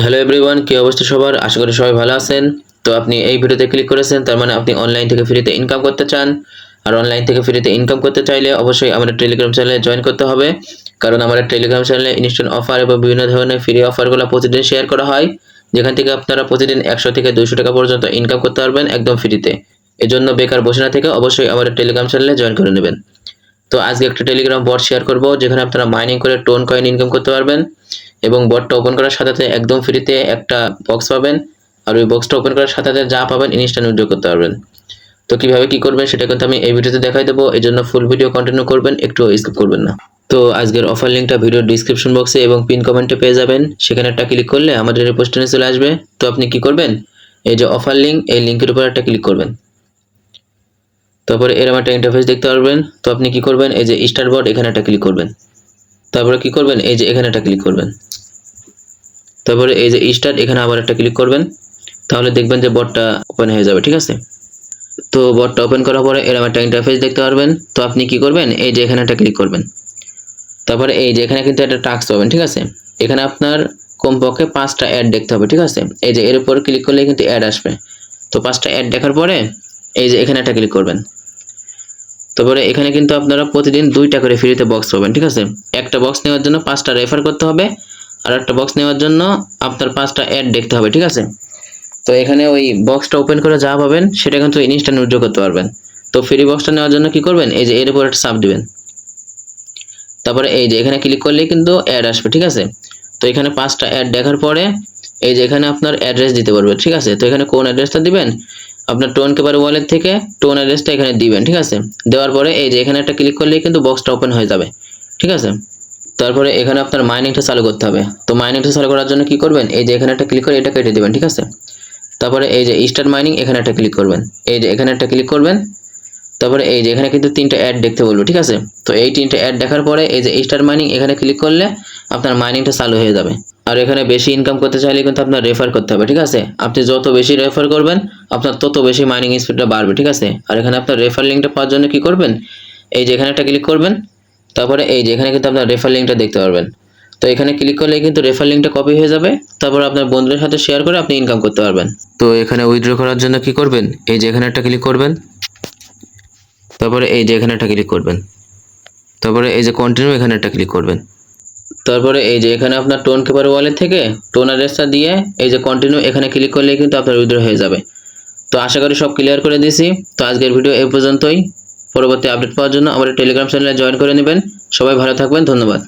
Hello everyone, কি অবস্থা সবার? আশা করি সবাই ভালো আছেন। তো আপনি এই ভিডিওতে ক্লিক করেছেন, তার মানে আপনি অনলাইন থেকে ফ্রিতে ইনকাম করতে চান। আর অনলাইন থেকে ফ্রিতে ইনকাম করতে চাইলে অবশ্যই আমাদের টেলিগ্রাম চ্যানেলে জয়েন করতে হবে, কারণ আমাদের টেলিগ্রাম চ্যানেলে ইনস্ট্যান্ট অফার এবং বিভিন্ন ধরনের ফ্রি অফারগুলো প্রতিদিন শেয়ার করা হয়, যেখান থেকে আপনারা প্রতিদিন 100 থেকে 200 টাকা পর্যন্ত ইনকাম করতে পারবেন একদম ফ্রিতে। এজন্য বেকার বসে না থেকে অবশ্যই আমাদের টেলিগ্রাম চ্যানেলে জয়েন করে নেবেন। তো আজকে একটা টেলিগ্রাম বট শেয়ার করব, যেখানে আপনারা মাইনিং করে টোন কয়েন ইনকাম করতে পারবেন এবং বটটা ওপেন করার সাথে সাথে একদম ফ্রিতে একটা বক্স পাবেন। আর ওই বক্সটা ওপেন করার সাথে সাথে যা পাবেন ইনস্ট্যান্ট উইথড্র করতে পারবেন। তো কিভাবে কি করবেন সেটা কিন্তু আমি এই ভিডিওতে দেখাই দেবো, এই জন্য ফুল ভিডিও কন্টিনিউ করবেন, একটু স্কিপ করবেন না। তো আজকের অফার লিঙ্কটা ভিডিওর ডিসক্রিপশন বক্সে এবং পিন কমেন্টে পেয়ে যাবেন, সেখানে একটা ক্লিক করলে আমাদের এই পোস্টে চলে আসবে। তো আপনি কি করবেন, এই যে অফার লিঙ্ক, এই লিঙ্কের উপর একটা ক্লিক করবেন। তারপরে এরকম একটা ইন্টারফেস দেখতে পারবেন। তো আপনি কি করবেন, এই যে স্টার্ট বট, এখানে একটা ক্লিক করবেন। তারপরে কি করবেন, এই যে এখানে একটা ক্লিক করবেন। তারপরে এই যে স্টার্ট, এখানে আবার একটা ক্লিক করবেন। তাহলে দেখবেন যে বটটা ওপেন হয়ে যাবে, ঠিক আছে। তো বটটা ওপেন করার পরে এরকম একটা ইন্টারফেস দেখতে পারবেন। তো আপনি কি করবেন, এই যে এখানে একটা ক্লিক করবেন। তারপরে এই যে এখানে কিন্তু একটা টাস্ক পাবেন, ঠিক আছে। এখানে আপনার কমপক্ষে 5টা অ্যাড দেখতে হবে, ঠিক আছে। এই যে এর উপর ক্লিক করলে কিন্তু অ্যাড আসবে। তো 5টা অ্যাড দেখার পরে এই যে এখানে একটা ক্লিক করবেন। তারপরে এখানে কিন্তু আপনারা প্রতিদিন 2টা করে ফ্রিতে বক্স পাবেন, ঠিক আছে। একটা বক্স নেওয়ার জন্য 5টা রেফার করতে হবে, আর একটা বক্স নেওয়ার জন্য আপনার 5টা অ্যাড দেখতে হবে, ঠিক আছে। তো এখানে ওই বক্সটা ওপেন করে যা পাবেন সেটা কিন্তু ইনস্ট্যান্ট উইথড্র করতে পারবেন। তো ফ্রি বক্সটা নেওয়ার জন্য কি করবেন, এই যে এর উপর একটা চাপ দিবেন। তারপরে এই যে এখানে ক্লিক করলেই কিন্তু অ্যাড আসবে, ঠিক আছে। তো এখানে 5টা অ্যাড দেখার পরে এই যে এখানে আপনার অ্যাড্রেস দিতে পারবে, ঠিক আছে। তো এখানে কোন অ্যাড্রেসটা দিবেন, আপনার টোন কেপার ওয়ালেট থেকে টোন অ্যাড্রেসটা এখানে দিবেন, ঠিক আছে। দেওয়ার পরে এই যে এখানে একটা ক্লিক করলেই কিন্তু বক্সটা ওপেন হয়ে যাবে, ঠিক আছে। তারপরে এখানে আপনার মাইনিংটা চালু করতে হবে। তো মাইনিংটা চালু করার জন্য কি করবেন, এই যে এখানে একটা ক্লিক করে এটা কেটে দিবেন, ঠিক আছে। তারপরে এই যে স্টার্ট মাইনিং, এখানে একটা ক্লিক করবেন। এই যে এখানে একটা ক্লিক করবেন। তারপরে এই যে এখানে কিন্তু 3টা অ্যাড দেখতে বলবো, ঠিক আছে। তো এই 3টা অ্যাড দেখার পরে এই যে স্টার্ট মাইনিং, এখানে ক্লিক করলে আপনার মাইনিংটা চালু হয়ে যাবে। আর এখানে বেশি ইনকাম করতে চাইলে কিন্তু আপনার রেফার করতে হবে, ঠিক আছে। আপনি যত বেশি রেফার করবেন আপনার তত বেশি মাইনিং স্পিডটা বাড়বে, ঠিক আছে। আর এখানে আপনার রেফার লিঙ্কটা পাওয়ার জন্য কি করবেন, এই যে এখানে একটা ক্লিক করবেন। তারপরে এই যে এখানে কিন্তু আপনার রেফার লিঙ্কটা দেখতে পারবেন। তো এখানে ক্লিক করলে কিন্তু রেফার লিঙ্কটা কপি হয়ে যাবে। তারপর আপনার বন্ধুদের সাথে শেয়ার করে আপনি ইনকাম করতে পারবেন। তো এখানে উইথড্র করার জন্য কি করবেন, এই যে এখানে একটা ক্লিক করবেন। তারপরে এই যে এখানে একটা ক্লিক করবেন। তারপরে এই যে কন্টিনিউ, এখানে একটা ক্লিক করবেন। তারপরে এই যে এখানে আপনার টোন কেপার ওয়ালেট থেকে টোন অ্যাড্রেসটা দিয়ে এই যে কন্টিনিউ, এখানে ক্লিক করলে কিন্তু আপনার উইথড্র হয়ে যাবে। তো আশা করি সব ক্লিয়ার করে দিয়েছি। তো আজকের ভিডিও এই পর্যন্তই। পরবর্তী আপডেট পাওয়ার জন্য আমাদের টেলিগ্রাম চ্যানেলে জয়েন করে নেবেন। সবাই ভালো থাকবেন, ধন্যবাদ।